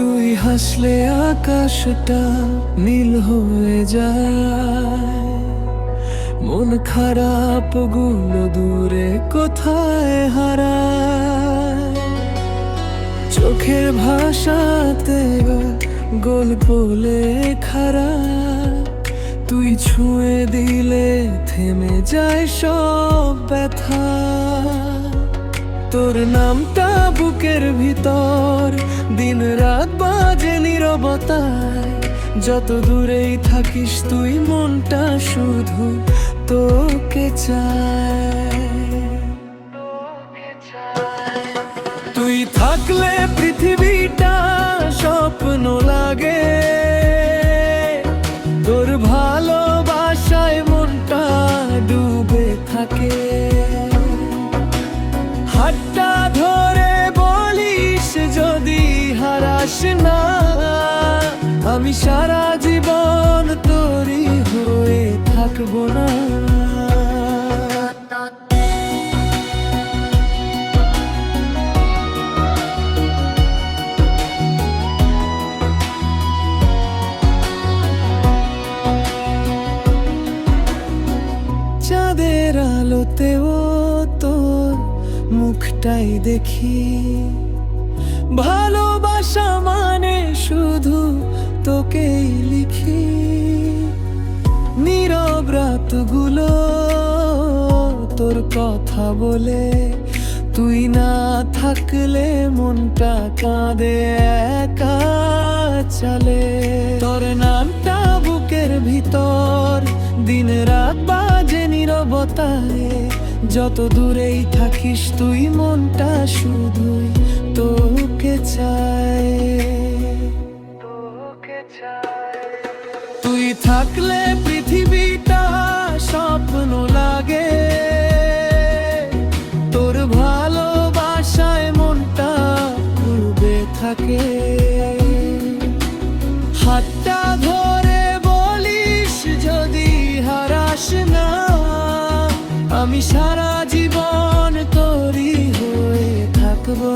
তুই হাসলে আকাশটা নীল হয়ে যায়, মন খারাপ গুলো দূরে কোথায় হারায়। চোখের ভাষাতে গল্প লেখারা, তুই ছুঁয়ে দিলে থেমে যায় সব ব্যথা। তোর নামটা বুকের ভিতর দিন রাত বাজে নীরবতায়। যত দূরেই থাকিস তুই মনটা শুধু তোকে চায়। তুই থাকলে পৃথিবীটা স্বপ্ন লাগে, তোর ভালোবাসায় মনটা ডুবে থাকে। হাতটা ধরে বলিস যদি হারাস না, আমি সারা জীবন তোরই হয়ে থাকবো না। চাঁদের আলোতেও তোর মুখটাই দেখি, ভালোবাসা মানে শুধু তোকেই লিখি। নীরব রাতগুলো তোর কথা বলে, তুই না থাকলে মনটা কাঁদে একা চলে। তোর নামটা বুকের ভিতর দিন রাত বাজে নীরবতায়। যত দূরেই থাকিস তুই মনটা শুধুই তোকে চায়। তুই থাকলে পৃথিবীটা স্বপ্ন লাগে, তোর ভালোবাসায় মনটা ডুবে থাকে। হাতটা ধরে বলিস যদি হারাস না, আমি সারা জীবন তোরই হয়ে থাকবো।